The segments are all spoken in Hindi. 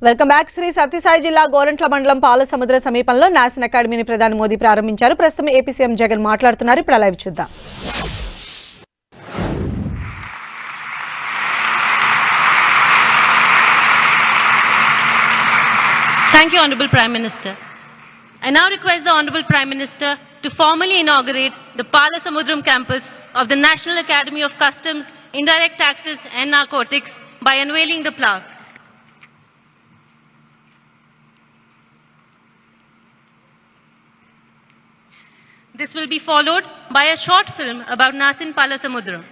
Welcome back. శ్రీ సత్యసాయి జిల్లా గోరంట్ల మండలం పాలసముద్ర సమీపంలో నాసిన్ అకాడమీని ప్రధాని మోదీ ప్రారంభించారు. ప్రస్తుతం ఏపీ సీఎం జగన్ మాట్లాడుతున్నారు. ఇప్పుడు లైవ్ చూద్దాం. Thank you, Honorable Prime Minister. I now request the Honorable Prime Minister to formally inaugurate the Palasamudram campus of the National Academy of Customs, Indirect Taxes and Narcotics by unveiling the plaque. This will be followed by a short film about Nasin Palasamudram.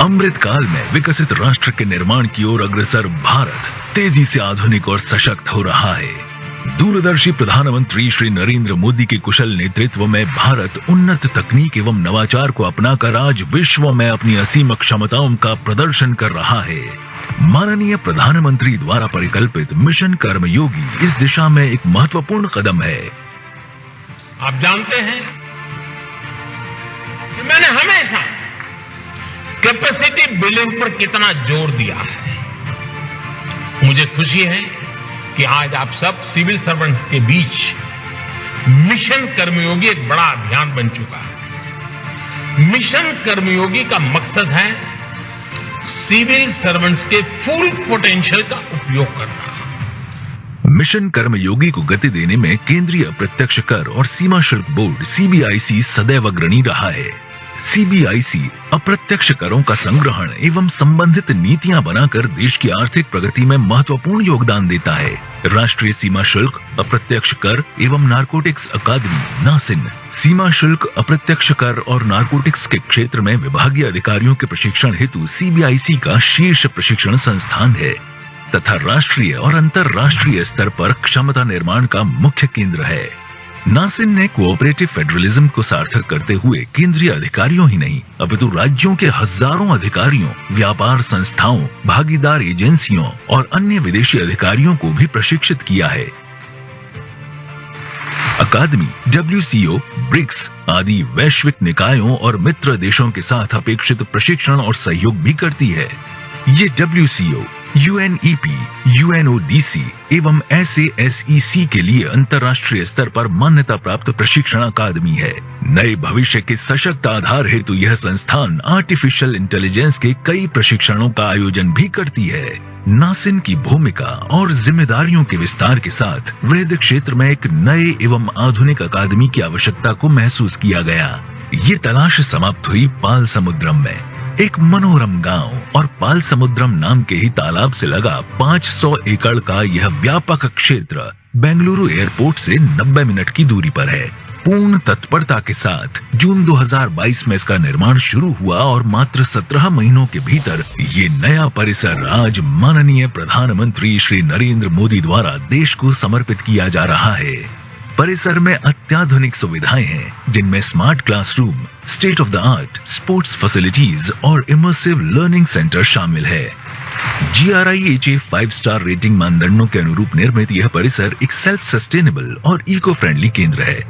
अमृत काल में विकसित राष्ट्र के निर्माण की ओर अग्रसर भारत तेजी से आधुनिक और सशक्त हो रहा है। दूरदर्शी प्रधानमंत्री श्री नरेंद्र मोदी के कुशल नेतृत्व में भारत उन्नत तकनीक एवं नवाचार को अपनाकर आज विश्व में अपनी असीम क्षमताओं का प्रदर्शन कर रहा है। माननीय प्रधानमंत्री द्वारा परिकल्पित मिशन कर्मयोगी इस दिशा में एक महत्वपूर्ण कदम है। आप जानते हैं कि मैंने हमेशा कैपेसिटी बिल्डिंग पर कितना जोर दिया है। मुझे खुशी है कि आज आप सब सिविल सर्वेंट्स के बीच मिशन कर्मयोगी एक बड़ा अभियान बन चुका है। मिशन कर्मयोगी का मकसद है सिविल सर्वेंट्स के फुल पोटेंशियल का उपयोग करना। मिशन कर्मयोगी को गति देने में केंद्रीय अप्रत्यक्ष कर और सीमा शुल्क बोर्ड सीबीआईसी सदैव अग्रणी रहा है। सीबीआईसी अप्रत्यक्ष करों का संग्रहण एवं संबंधित नीतियां बनाकर देश की आर्थिक प्रगति में महत्वपूर्ण योगदान देता है। राष्ट्रीय सीमा शुल्क अप्रत्यक्ष कर एवं नारकोटिक्स अकादमी नासिन सीमा शुल्क अप्रत्यक्ष कर और नारकोटिक्स के क्षेत्र में विभागीय अधिकारियों के प्रशिक्षण हेतु सीबीआईसी का शीर्ष प्रशिक्षण संस्थान है तथा राष्ट्रीय और अंतर्राष्ट्रीय स्तर पर क्षमता निर्माण का मुख्य केंद्र है। नासिन ने कोऑपरेटिव फेडरलिज्म को सार्थक करते हुए केंद्रीय अधिकारियों ही नहीं अपितु राज्यों के हजारों अधिकारियों, व्यापार संस्थाओं, भागीदार एजेंसियों और अन्य विदेशी अधिकारियों को भी प्रशिक्षित किया है। अकादमी WCO, ब्रिक्स आदि वैश्विक निकायों और मित्र देशों के साथ अपेक्षित प्रशिक्षण और सहयोग भी करती है। ये WCO, UNEP, UNODC एवं SASEC के लिए अंतर्राष्ट्रीय स्तर पर मान्यता प्राप्त प्रशिक्षण अकादमी है। नए भविष्य के सशक्त आधार हेतु यह संस्थान आर्टिफिशियल इंटेलिजेंस के कई प्रशिक्षणों का आयोजन भी करती है। नासिन की भूमिका और जिम्मेदारियों के विस्तार के साथ वृहद क्षेत्र में एक नए एवं आधुनिक अकादमी की आवश्यकता को महसूस किया गया। ये तलाश समाप्त हुई पालसमुद्रम में। एक मनोरम गांव और पालसमुद्रम नाम के ही तालाब से लगा 500 एकड़ का यह व्यापक क्षेत्र बेंगलुरु एयरपोर्ट से 90 मिनट की दूरी पर है। पूर्ण तत्परता के साथ जून 2022 में इसका निर्माण शुरू हुआ और मात्र 17 महीनों के भीतर ये नया परिसर आज माननीय प्रधानमंत्री श्री नरेंद्र मोदी द्वारा देश को समर्पित किया जा रहा है। परिसर में अत्याधुनिक सुविधाएं हैं जिनमें smart classroom, state of the art sports facilities और इमर्सिव लर्निंग सेंटर शामिल है। GRIHA 5 स्टार रेटिंग मानदंडों के अनुरूप निर्मित यह परिसर एक सेल्फ सस्टेनेबल और इको फ्रेंडली केंद्र है।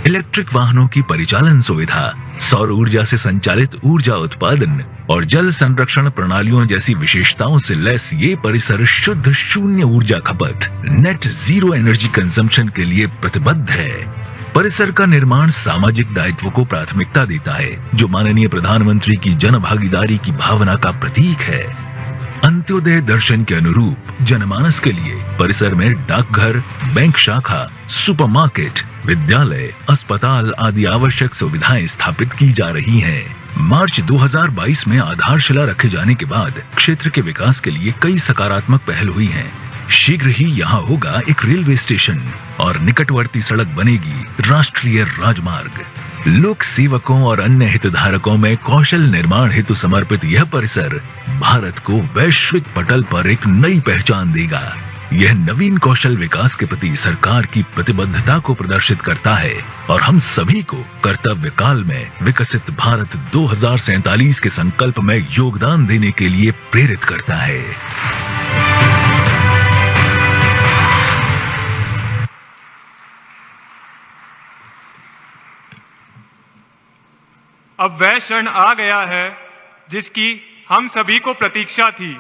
इलेक्ट्रिक वाहनों की परिचालन सुविधा, सौर ऊर्जा से संचालित ऊर्जा उत्पादन और जल संरक्षण प्रणालियों जैसी विशेषताओं से लैस ये परिसर शुद्ध शून्य ऊर्जा खपत नेट जीरो एनर्जी कंजम्पशन के लिए प्रतिबद्ध है। परिसर का निर्माण सामाजिक दायित्व को प्राथमिकता देता है जो माननीय प्रधानमंत्री की जन भागीदारी की भावना का प्रतीक है। अंत्योदय दर्शन के अनुरूप जनमानस के लिए परिसर में डाकघर, बैंक शाखा, सुपरमार्केट, विद्यालय, अस्पताल आदि आवश्यक सुविधाएं स्थापित की जा रही हैं। मार्च 2022 में आधारशिला रखे जाने के बाद क्षेत्र के विकास के लिए कई सकारात्मक पहल हुई हैं। शीघ्र ही यहाँ होगा एक रेलवे स्टेशन और निकटवर्ती सड़क बनेगी राष्ट्रीय राजमार्ग। लोक सेवकों और अन्य हितधारकों में कौशल निर्माण हेतु समर्पित यह परिसर भारत को वैश्विक पटल पर एक नई पहचान देगा। यह नवीन कौशल विकास के प्रति सरकार की प्रतिबद्धता को प्रदर्शित करता है और हम सभी को कर्तव्य काल में विकसित भारत 2047 के संकल्प में योगदान देने के लिए प्रेरित करता है। अब वह क्षण आ गया है जिसकी हम सभी को प्रतीक्षा थी।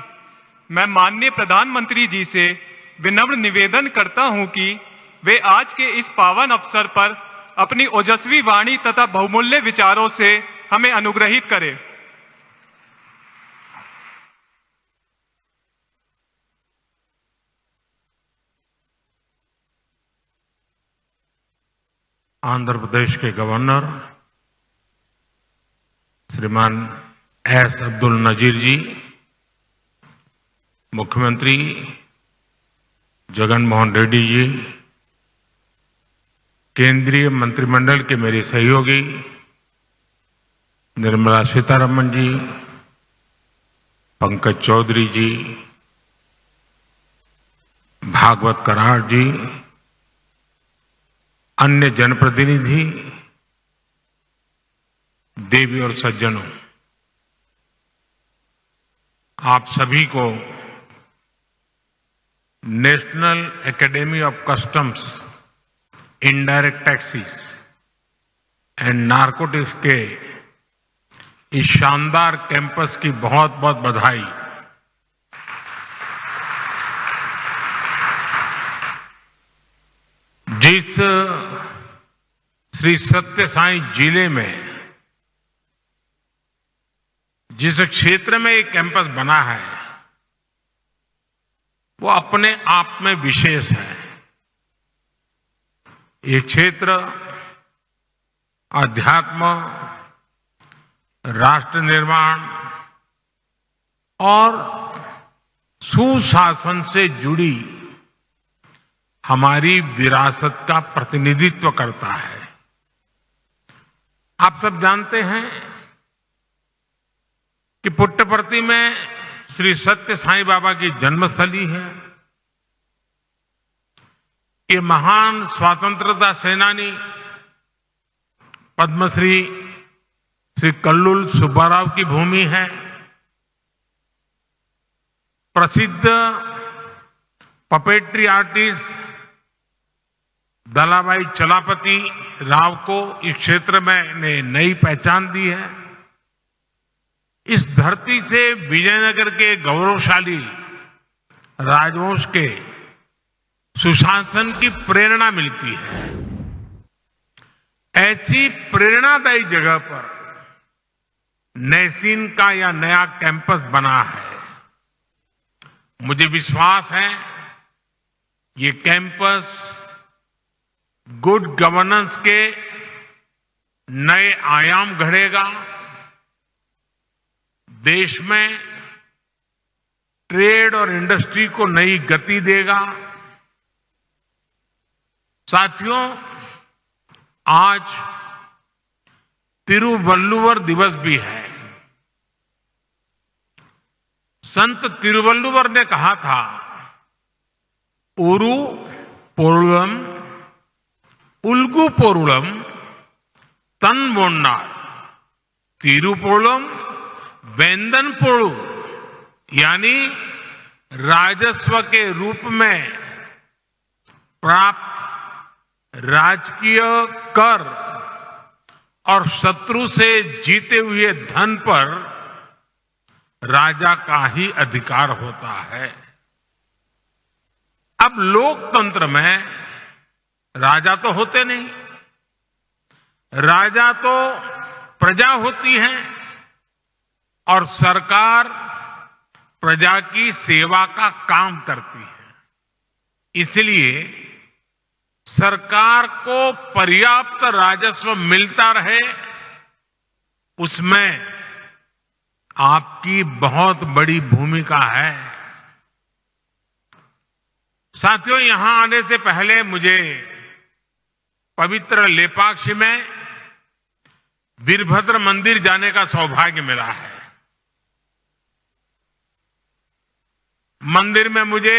मैं माननीय प्रधानमंत्री जी से विनम्र निवेदन करता हूं कि वे आज के इस पावन अवसर पर अपनी ओजस्वी वाणी तथा बहुमूल्य विचारों से हमें अनुग्रहित करें। आंध्र प्रदेश के गवर्नर श्रीमान एस अब्दुल नजीर जी, मुख्यमंत्री जगन मोहन रेड्डी जी, केंद्रीय मंत्रिमंडल के मेरे सहयोगी निर्मला सीतारमण जी, पंकज चौधरी जी, भागवत कराड़ जी, अन्य जनप्रतिनिधि, देवी और सज्जनों, आप सभी को national academy of customs indirect taxes and narcotics के इस शानदार कैंपस की बहुत बहुत बधाई। जिस श्री सत्य साई जिले में जिस क्षेत्र में एक कैंपस बना है वो अपने आप में विशेष है। ये क्षेत्र अध्यात्म, राष्ट्र निर्माण और सुशासन से जुड़ी हमारी विरासत का प्रतिनिधित्व करता है। आप सब जानते हैं कि पुट्टपर्ती में श्री सत्य साईं बाबा की जन्मस्थली है। ये महान स्वतंत्रता सेनानी पद्मश्री श्री कल्लुल सुब्बाराव की भूमि है। प्रसिद्ध पपेट्री आर्टिस्ट दलाभाई चलापति राव को इस क्षेत्र में ने नई पहचान दी है। इस धरती से विजयनगर के गौरवशाली राजवंश के सुशासन की प्रेरणा मिलती है। ऐसी प्रेरणादायी जगह पर नैसीन का यह नया कैंपस बना है। मुझे विश्वास है ये कैंपस गुड गवर्नेंस के नए आयाम गढ़ेगा, देश में ट्रेड और इंडस्ट्री को नई गति देगा। साथियों, आज तिरुवल्लुवर दिवस भी है। संत तिरुवल्लुवर ने कहा था, उरु पोरुलम उल्गु पोरुलम तन तिरुपोलम वेंदन पोड़ू, यानी राजस्व के रूप में प्राप्त राजकीय कर और शत्रु से जीते हुए धन पर राजा का ही अधिकार होता है। अब लोकतंत्र में राजा तो होते नहीं, राजा तो प्रजा होती है और सरकार प्रजा की सेवा का काम करती है। इसलिए सरकार को पर्याप्त राजस्व मिलता रहे, उसमें आपकी बहुत बड़ी भूमिका है। साथियों, यहां आने से पहले मुझे पवित्र लेपाक्षी में वीरभद्र मंदिर जाने का सौभाग्य मिला है। मंदिर में मुझे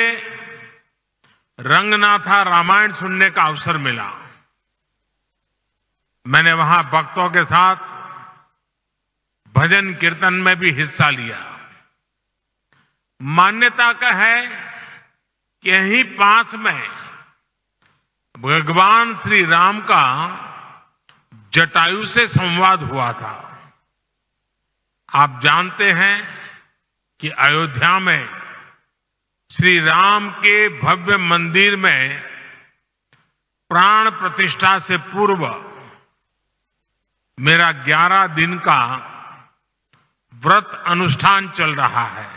रंगनाथा रामायण सुनने का अवसर मिला। मैंने वहां भक्तों के साथ भजन कीर्तन में भी हिस्सा लिया। मान्यता का है कि यहीं पास में भगवान श्री राम का जटायु से संवाद हुआ था। आप जानते हैं कि अयोध्या में श्री राम के भव्य मंदिर में प्राण प्रतिष्ठा से पूर्व मेरा 11 दिन का व्रत अनुष्ठान चल रहा है।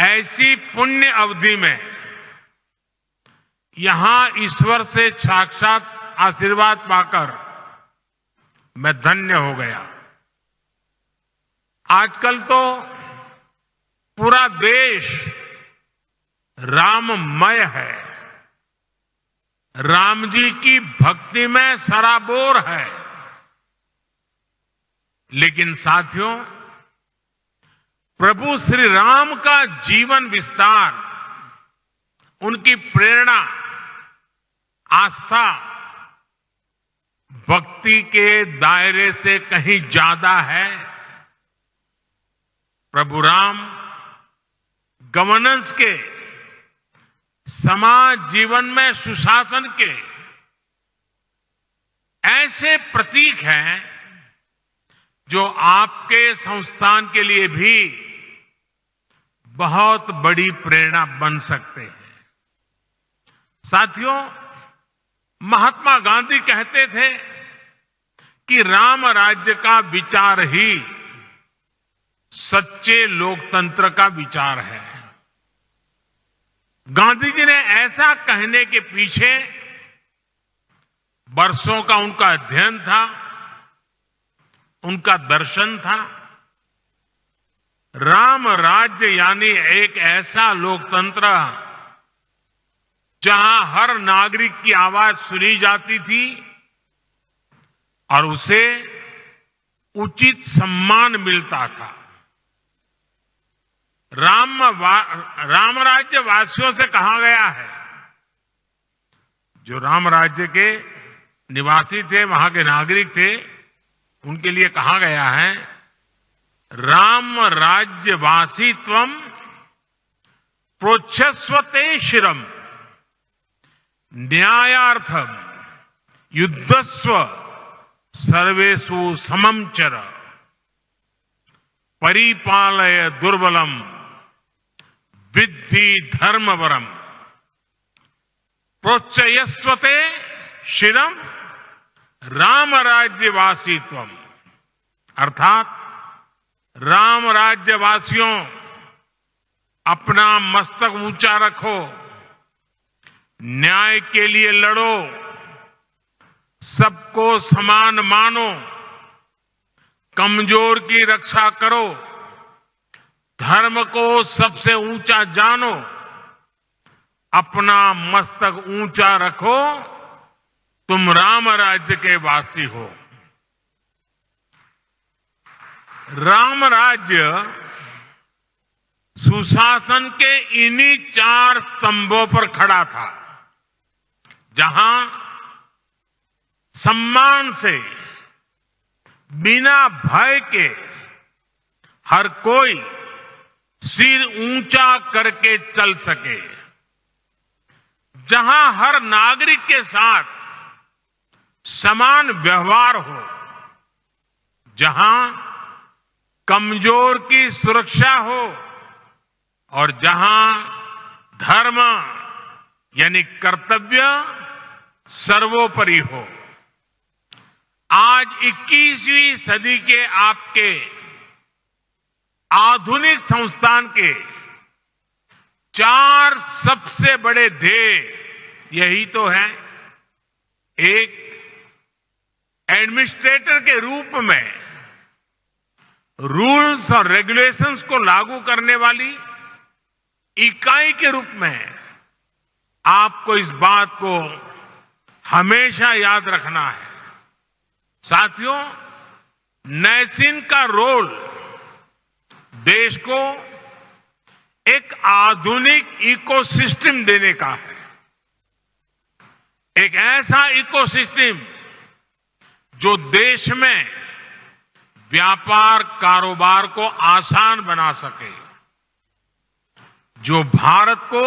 ऐसी पुण्य अवधि में यहां ईश्वर से साक्षात आशीर्वाद पाकर मैं धन्य हो गया। आजकल तो पूरा देश राममय है, राम जी की भक्ति में सराबोर है। लेकिन साथियों, प्रभु श्री राम का जीवन विस्तार, उनकी प्रेरणा, आस्था भक्ति के दायरे से कहीं ज्यादा है। प्रभु राम गवर्नेंस के, समाज जीवन में सुशासन के ऐसे प्रतीक हैं जो आपके संस्थान के लिए भी बहुत बड़ी प्रेरणा बन सकते हैं। साथियों, महात्मा गांधी कहते थे कि राम राज्य का विचार ही सच्चे लोकतंत्र का विचार है। गांधी जी ने ऐसा कहने के पीछे वर्षों का उनका अध्ययन था, उनका दर्शन था। राम राज्य यानी एक ऐसा लोकतंत्र जहां हर नागरिक की आवाज सुनी जाती थी और उसे उचित सम्मान मिलता था। राम राज्य वासियों से कहा गया है, जो राम राज्य के निवासी थे, वहां के नागरिक थे, उनके लिए कहा गया है, राम राज्यवासी त्वम प्रोच्छस्वते शिरम न्यायार्थम युद्धस्व सर्वेषु समम चर परिपालय दुर्बलम विद्धि धर्मवरम प्रोच्चयस्वते शिरम राम राज्यवासीत्वम। अर्थात राम राज्यवासियों, अपना मस्तक ऊंचा रखो, न्याय के लिए लड़ो, सबको समान मानो, कमजोर की रक्षा करो, धर्म को सबसे ऊंचा जानो, अपना मस्तक ऊंचा रखो, तुम राम राज्य के वासी हो। राम राज्य सुशासन के इन्हीं 4 स्तंभों पर खड़ा था, जहां सम्मान से, बिना भय के हर कोई सिर ऊंचा करके चल सके, जहां हर नागरिक के साथ समान व्यवहार हो, जहां कमजोर की सुरक्षा हो और जहां धर्म यानी कर्तव्य सर्वोपरि हो। आज 21वीं सदी के आपके आधुनिक संस्थान के 4 सबसे बड़े ध्येय यही तो है। एक, एडमिनिस्ट्रेटर के रूप में रूल्स और रेगुलेशंस को लागू करने वाली इकाई के रूप में आपको इस बात को हमेशा याद रखना है। साथियों, नैसिन का रोल देश को एक आधुनिक इकोसिस्टम देने का है। एक ऐसा इकोसिस्टम जो देश में व्यापार कारोबार को आसान बना सके, जो भारत को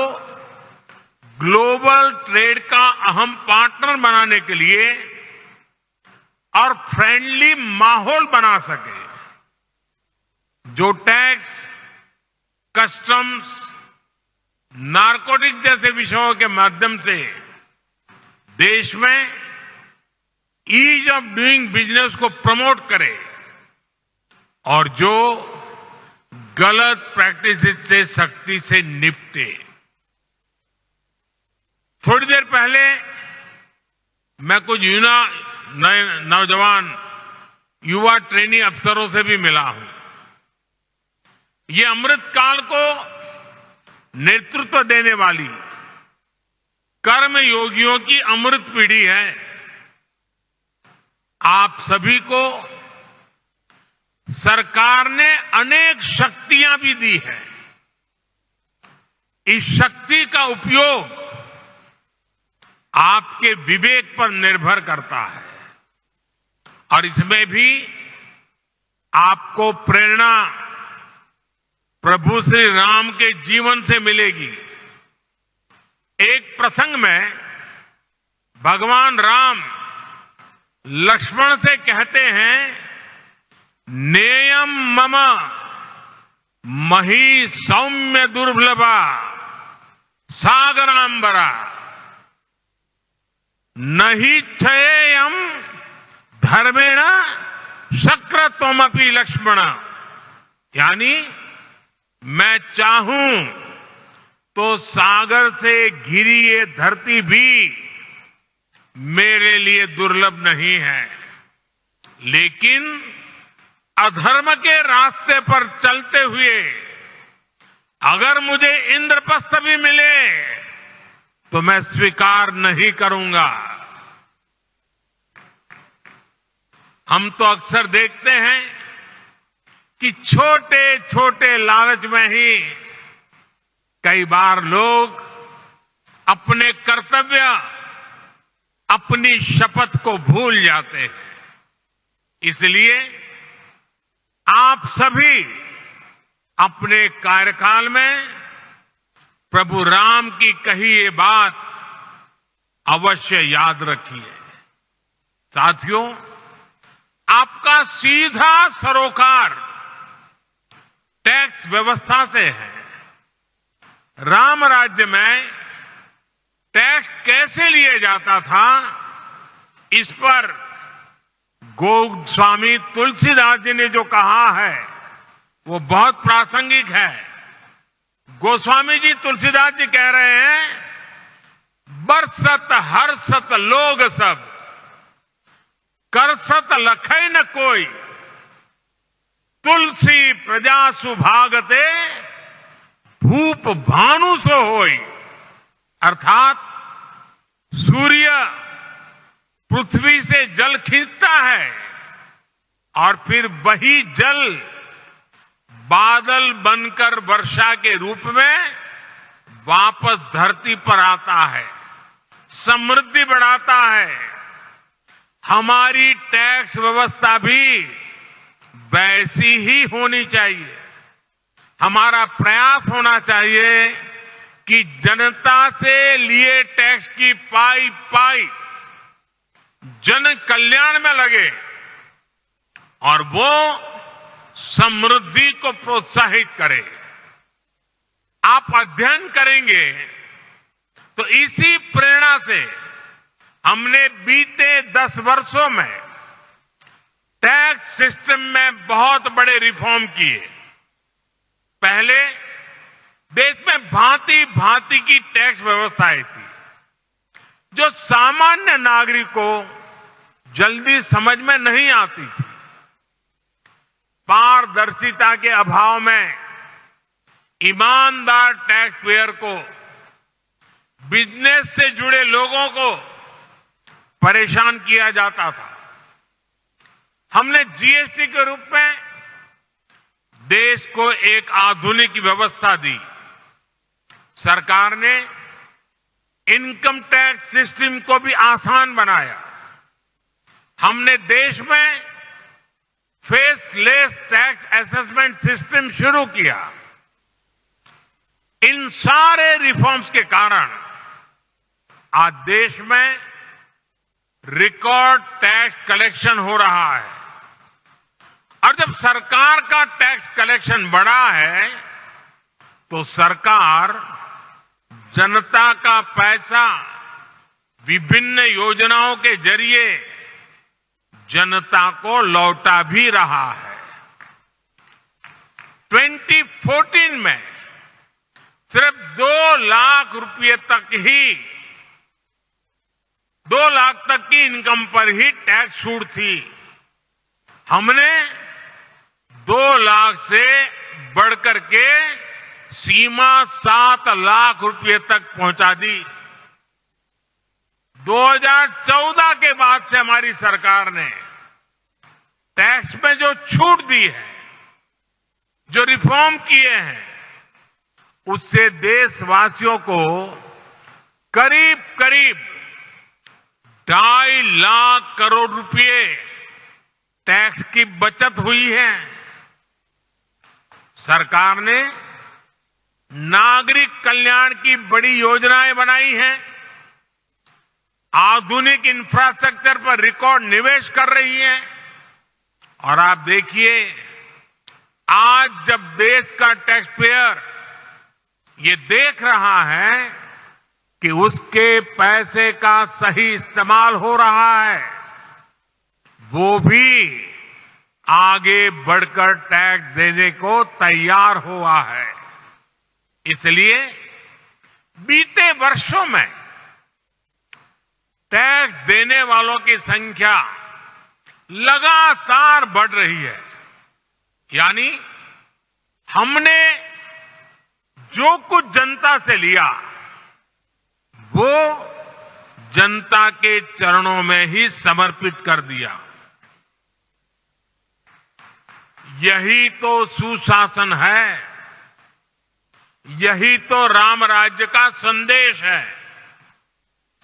ग्लोबल ट्रेड का अहम पार्टनर बनाने के लिए और फ्रेंडली माहौल बना सके, जो टैक्स, कस्टम्स, नारकोटिक जैसे विषयों के माध्यम से देश में ईज ऑफ डूइंग बिजनेस को प्रमोट करे और जो गलत प्रैक्टिसेस से सख्ती से निपटे। थोड़ी देर पहले मैं कुछ नौजवान युवा ट्रेनी अफसरों से भी मिला हूं। ये अमृत काल को नेतृत्व देने वाली कर्म योगियों की अमृत पीढ़ी है। आप सभी को सरकार ने अनेक शक्तियां भी दी है। इस शक्ति का उपयोग आपके विवेक पर निर्भर करता है और इसमें भी आपको प्रेरणा प्रभु श्री राम के जीवन से मिलेगी। एक प्रसंग में भगवान राम लक्ष्मण से कहते हैं, नेयम मम मही सौम्य दुर्लभा सागरांबरा नहीं क्षयेयम धर्मेण शक्रत्वमपि लक्ष्मण। यानी मैं चाहूं तो सागर से घिरी ये धरती भी मेरे लिए दुर्लभ नहीं है, लेकिन अधर्म के रास्ते पर चलते हुए अगर मुझे इंद्रप्रस्थ भी मिले तो मैं स्वीकार नहीं करूंगा। हम तो अक्सर देखते हैं कि छोटे छोटे लालच में ही कई बार लोग अपने कर्तव्य, अपनी शपथ को भूल जाते हैं। इसलिए आप सभी अपने कार्यकाल में प्रभु राम की कही ये बात अवश्य याद रखिए। साथियों, आपका सीधा सरोकार टैक्स व्यवस्था से है। राम राज्य में टैक्स कैसे लिए जाता था, इस पर गोस्वामी तुलसीदास जी ने जो कहा है वो बहुत प्रासंगिक है। गोस्वामी जी तुलसीदास जी कह रहे हैं, बरसत हर्षत लोग सब करसत लखै न कोई, तुलसी प्रजा सुभागते भूप भानु सो होई। अर्थात सूर्य पृथ्वी से जल खींचता है और फिर वही जल बादल बनकर वर्षा के रूप में वापस धरती पर आता है, समृद्धि बढ़ाता है। हमारी टैक्स व्यवस्था भी वैसी ही होनी चाहिए। हमारा प्रयास होना चाहिए कि जनता से लिए टैक्स की पाई पाई जन कल्याण में लगे और वो समृद्धि को प्रोत्साहित करे। आप अध्ययन करेंगे तो इसी प्रेरणा से हमने बीते 10 वर्षों में टैक्स सिस्टम में बहुत बड़े रिफॉर्म किए। पहले देश में भांति भांति की टैक्स व्यवस्थाएं थी जो सामान्य नागरिक को जल्दी समझ में नहीं आती थी। पारदर्शिता के अभाव में ईमानदार टैक्स पेयर को, बिजनेस से जुड़े लोगों को परेशान किया जाता था। हमने जीएसटी के रूप में देश को एक आधुनिक व्यवस्था दी सरकार ने इनकम टैक्स सिस्टम को भी आसान बनाया। हमने देश में फेसलेस टैक्स असेसमेंट सिस्टम शुरू किया। इन सारे रिफॉर्म्स के कारण आज देश में रिकॉर्ड टैक्स कलेक्शन हो रहा है। और जब सरकार का टैक्स कलेक्शन बढ़ा है तो सरकार जनता का पैसा विभिन्न योजनाओं के जरिए जनता को लौटा भी रहा है। 2014 में सिर्फ 2 लाख रुपए तक ही 2 लाख तक की इनकम पर ही टैक्स छूट थी। हमने 2 लाख से बढ़कर के सीमा 7 लाख रुपए तक पहुंचा दी। 2014 के बाद से हमारी सरकार ने टैक्स में जो छूट दी है, जो रिफॉर्म किए हैं, उससे देशवासियों को करीब करीब 2.5 लाख करोड़ रुपए टैक्स की बचत हुई है। सरकार ने नागरिक कल्याण की बड़ी योजनाएं बनाई हैं। आधुनिक इंफ्रास्ट्रक्चर पर रिकॉर्ड निवेश कर रही है। और आप देखिए, आज जब देश का टैक्स पेयर ये देख रहा है कि उसके पैसे का सही इस्तेमाल हो रहा है, वो भी आगे बढ़कर टैक्स देने को तैयार हुआ है। इसलिए बीते वर्षों में टैक्स देने वालों की संख्या लगातार बढ़ रही है। यानी हमने जो कुछ जनता से लिया वो जनता के चरणों में ही समर्पित कर दिया। यही तो सुशासन है, यही तो राम राज्य का संदेश है।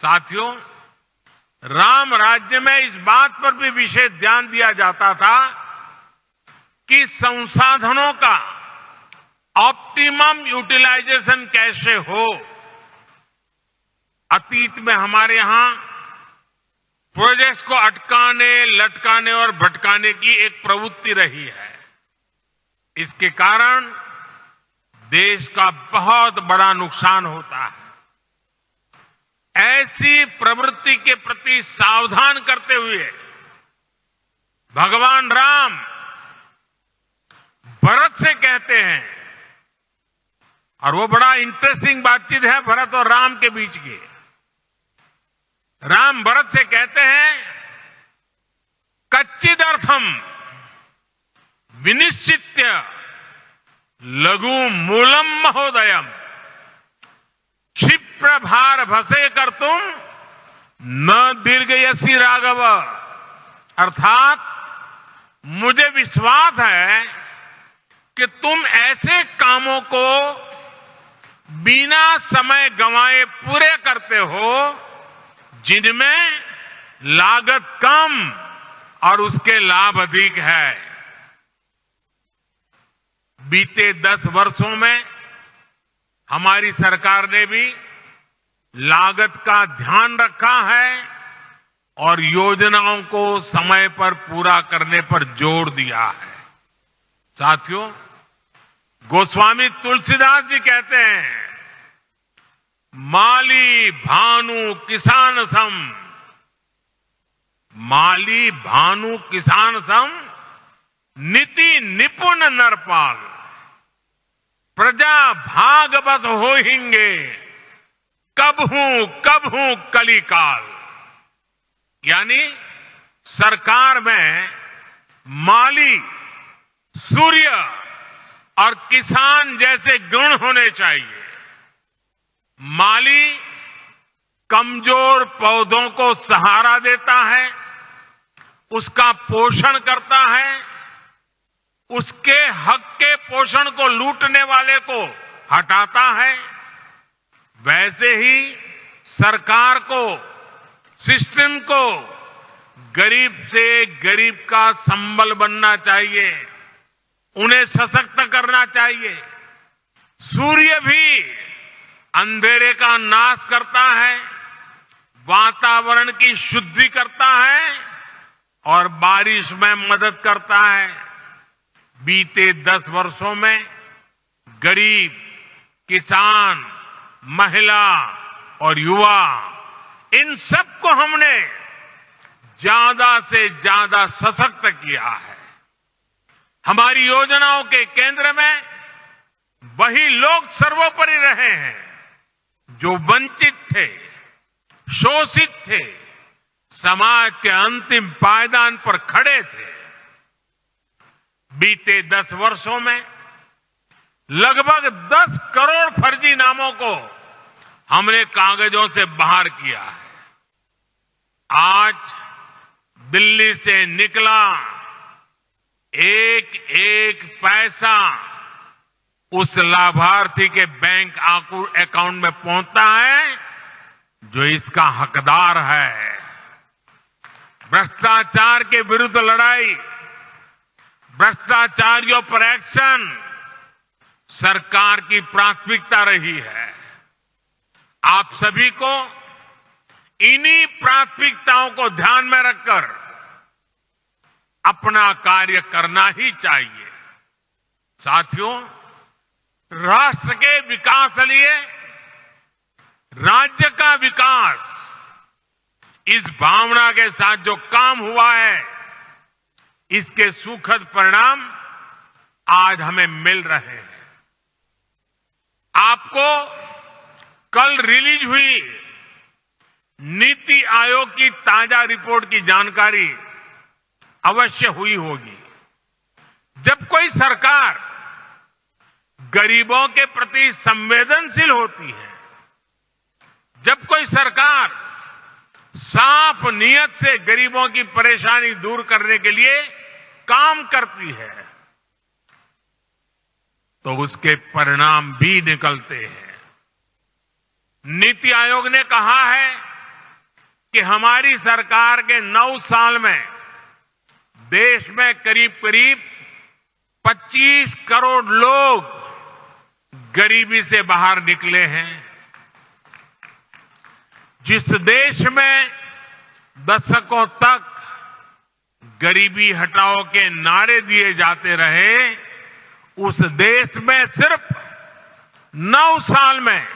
साथियों, राम राज्य में इस बात पर भी विशेष ध्यान दिया जाता था कि संसाधनों का ऑप्टिमम यूटिलाइजेशन कैसे हो। अतीत में हमारे यहां प्रोजेक्ट्स को अटकाने, लटकाने और भटकाने की एक प्रवृत्ति रही है। इसके कारण देश का बहुत बड़ा नुकसान होता है। ऐसी प्रवृत्ति के प्रति सावधान करते हुए भगवान राम भरत से कहते हैं, और वो बड़ा इंटरेस्टिंग बातचीत है भरत और राम के बीच की। राम भरत से कहते हैं, कच्चिदर्थम विनिश्चित्य लघु मूलम महोदयम क्षिप्र भार भसे कर तुम न दीर्घयसी राघव। अर्थात मुझे विश्वास है कि तुम ऐसे कामों को बिना समय गंवाए पूरे करते हो जिनमें लागत कम और उसके लाभ अधिक है। बीते 10 वर्षों में हमारी सरकार ने भी लागत का ध्यान रखा है और योजनाओं को समय पर पूरा करने पर जोर दिया है। साथियों, गोस्वामी तुलसीदास जी कहते हैं, माली भानु किसान सम, माली भानु किसान सम नीति निपुण नरपाल, प्रजा भागवत होहिंगे कबहू कलिकाल। यानी सरकार में माली, सूर्य और किसान जैसे गुण होने चाहिए। माली कमजोर पौधों को सहारा देता है, उसका पोषण करता है, उसके हक के पोषण को लूटने वाले को हटाता है। वैसे ही सरकार को, सिस्टम को गरीब से गरीब का संबल बनना चाहिए, उन्हें सशक्त करना चाहिए। सूर्य भी अंधेरे का नाश करता है, वातावरण की शुद्धि करता है और बारिश में मदद करता है। बीते 10 वर्षों में गरीब, किसान, महिला और युवा, इन सबको हमने ज्यादा से ज्यादा सशक्त किया है। हमारी योजनाओं के केंद्र में वही लोग सर्वोपरि रहे हैं जो वंचित थे, शोषित थे, समाज के अंतिम पायदान पर खड़े थे। बीते 10 वर्षों में लगभग 10 करोड़ फर्जी नामों को हमने कागजों से बाहर किया है। आज दिल्ली से निकला एक एक पैसा उस लाभार्थी के बैंक अकाउंट में पहुंचता है जो इसका हकदार है। भ्रष्टाचार के विरुद्ध लड़ाई, भ्रष्टाचारियों पर एक्शन सरकार की प्राथमिकता रही है। आप सभी को इन्हीं प्राथमिकताओं को ध्यान में रखकर अपना कार्य करना ही चाहिए। साथियों, राष्ट्र के विकास के लिए राज्य का विकास, इस भावना के साथ जो काम हुआ है, इसके सुखद परिणाम आज हमें मिल रहे हैं। आपको कल रिलीज हुई नीति आयोग की ताजा रिपोर्ट की जानकारी अवश्य हुई होगी। जब कोई सरकार गरीबों के प्रति संवेदनशील होती है, जब कोई सरकार साफ नीयत से गरीबों की परेशानी दूर करने के लिए काम करती है, तो उसके परिणाम भी निकलते हैं। नीति आयोग ने कहा है कि हमारी सरकार के 9 साल में देश में करीब करीब 25 करोड़ लोग गरीबी से बाहर निकले हैं। जिस देश में दशकों तक गरीबी हटाओ के नारे दिए जाते रहे, उस देश में सिर्फ 9 साल में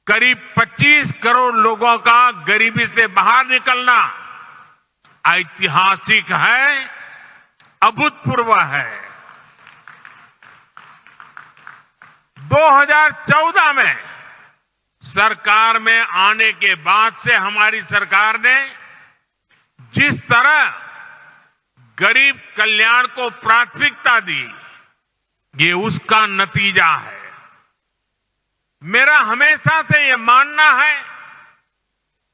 करीब 25 करोड़ लोगों का गरीबी से बाहर निकलना ऐतिहासिक है, अभूतपूर्व है। 2014 में सरकार में आने के बाद से हमारी सरकार ने जिस तरह गरीब कल्याण को प्राथमिकता दी, ये उसका नतीजा है। मेरा हमेशा से ये मानना है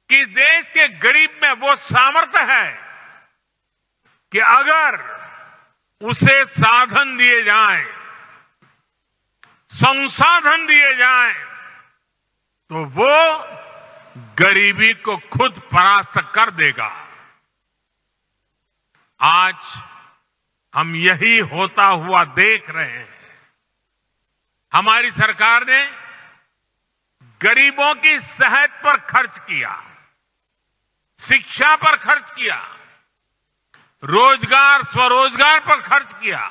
कि देश के गरीब में वो सामर्थ्य है कि अगर उसे साधन दिए जाएं, संसाधन दिए जाएं, तो वो गरीबी को खुद परास्त कर देगा। आज हम यही होता हुआ देख रहे हैं। हमारी सरकार ने गरीबों की सेहत पर खर्च किया, शिक्षा पर खर्च किया, रोजगार, स्वरोजगार पर खर्च किया,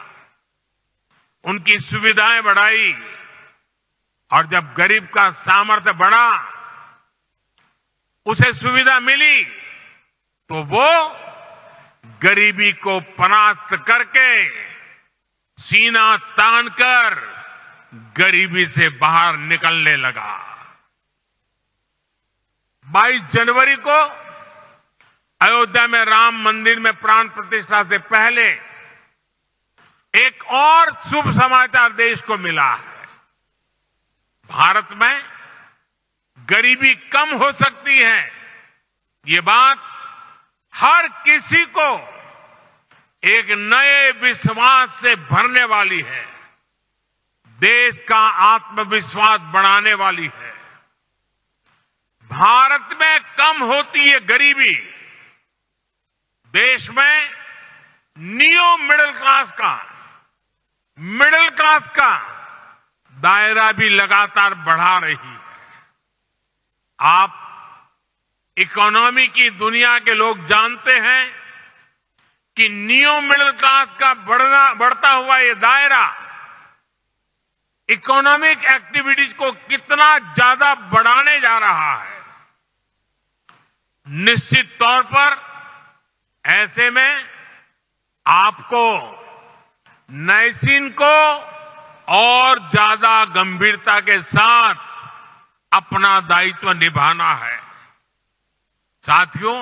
उनकी सुविधाएं बढ़ाई, और जब गरीब का सामर्थ्य बढ़ा, उसे सुविधा मिली, तो वो गरीबी को परास्त करके सीना तानकर गरीबी से बाहर निकलने लगा। 22 जनवरी को अयोध्या में राम मंदिर में प्राण प्रतिष्ठा से पहले एक और शुभ समाचार देश को मिला है। भारत में गरीबी कम हो सकती है, ये बात हर किसी को एक नए विश्वास से भरने वाली है, देश का आत्मविश्वास बढ़ाने वाली है। भारत में कम होती है गरीबी, देश में नियो मिडिल क्लास का दायरा भी लगातार बढ़ा रही है। आप इकोनॉमी की दुनिया के लोग जानते हैं कि नियो मिडिल क्लास का बढ़ता हुआ ये दायरा इकोनॉमिक एक्टिविटीज को कितना ज्यादा बढ़ाने जा रहा है। निश्चित तौर पर ऐसे में आपको नैसीन को और ज्यादा गंभीरता के साथ अपना दायित्व निभाना है। साथियों,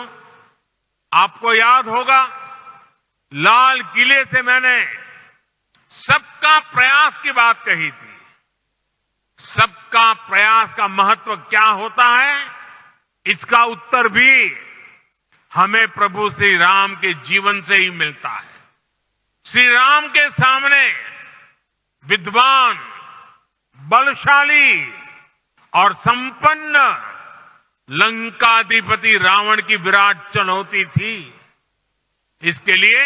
आपको याद होगा लाल किले से मैंने सबका प्रयास की बात कही थी। सबका प्रयास का महत्व क्या होता है, इसका उत्तर भी हमें प्रभु श्री राम के जीवन से ही मिलता है। श्री राम के सामने विद्वान, बलशाली और संपन्न लंकाधिपति रावण की विराट चुनौती थी। इसके लिए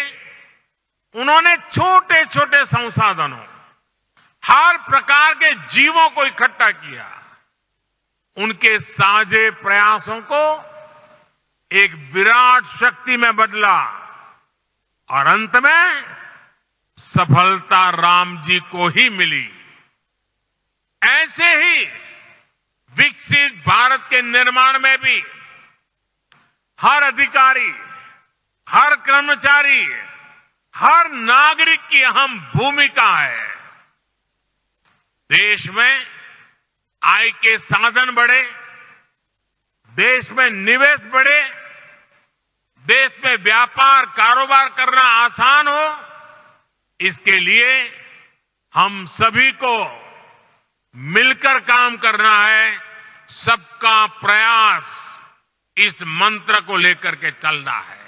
उन्होंने छोटे छोटे संसाधनों, हर प्रकार के जीवों को इकट्ठा किया, उनके साझे प्रयासों को एक विराट शक्ति में बदला और अंत में सफलता राम जी को ही मिली। ऐसे ही विकसित भारत के निर्माण में भी हर अधिकारी, हर कर्मचारी, हर नागरिक की अहम भूमिका है। देश में आय के साधन बढ़े, देश में निवेश बढ़े, देश में व्यापार कारोबार करना आसान हो, इसके लिए हम सभी को मिलकर काम करना है। सबका प्रयास, इस मंत्र को लेकर के चलना है।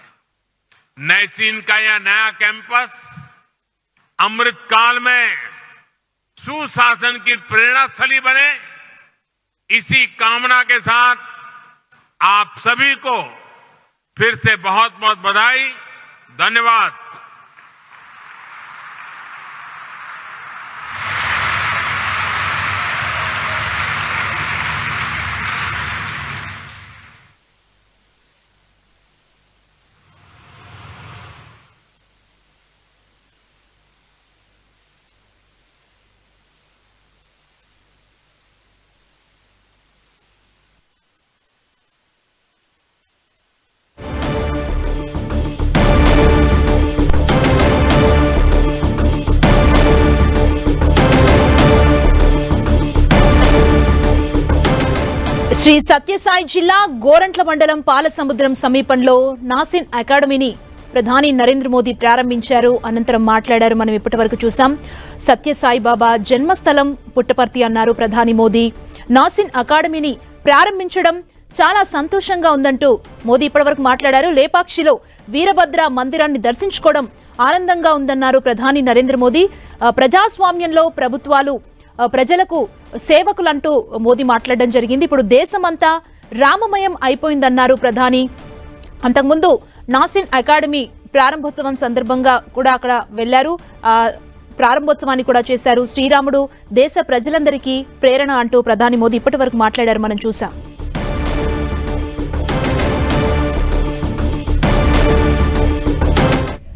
नैसीन का यह नया कैंपस अमृत काल में सुशासन की प्रेरणा स्थली बने, इसी कामना के साथ आप सभी को फिर से बहुत बहुत बधाई, धन्यवाद। శ్రీ సత్యసాయి జిల్లా గోరంట్ల మండలం పాలసముద్రం సమీపంలో నాసిన్ అకాడమీని ప్రధాని నరేంద్ర మోదీ ప్రారంభించారు. అనంతరం మాట్లాడారు. మనం ఇప్పటివరకు చూసాం. సత్యసాయి బాబా జన్మస్థలం పుట్టపర్తి అన్నారు ప్రధాని మోదీ. నాసిన్ అకాడమీని ప్రారంభించడం చాలా సంతోషంగా ఉందంటూ మోదీ ఇప్పటివరకు మాట్లాడారు. లేపాక్షిలో వీరభద్ర మందిరాన్ని దర్శించుకోవడం ఆనందంగా ఉందన్నారు ప్రధాని నరేంద్ర మోదీ. ప్రజాస్వామ్యంలో ప్రభుత్వాలు ప్రజలకు సేవకులంటూ మోదీ మాట్లాడడం జరిగింది. ఇప్పుడు దేశమంతా రామమయం అయిపోయిందన్నారు ప్రధాని. అంతకుముందు నాసిన్ అకాడమీ ప్రారంభోత్సవం సందర్భంగా కూడా అక్కడ వెళ్లారు. ప్రారంభోత్సవాన్ని కూడా చేశారు. శ్రీరాముడు దేశ ప్రజలందరికీ ప్రేరణ అంటూ ప్రధాని మోదీ ఇప్పటివరకు మాట్లాడారు. మనం చూసాం.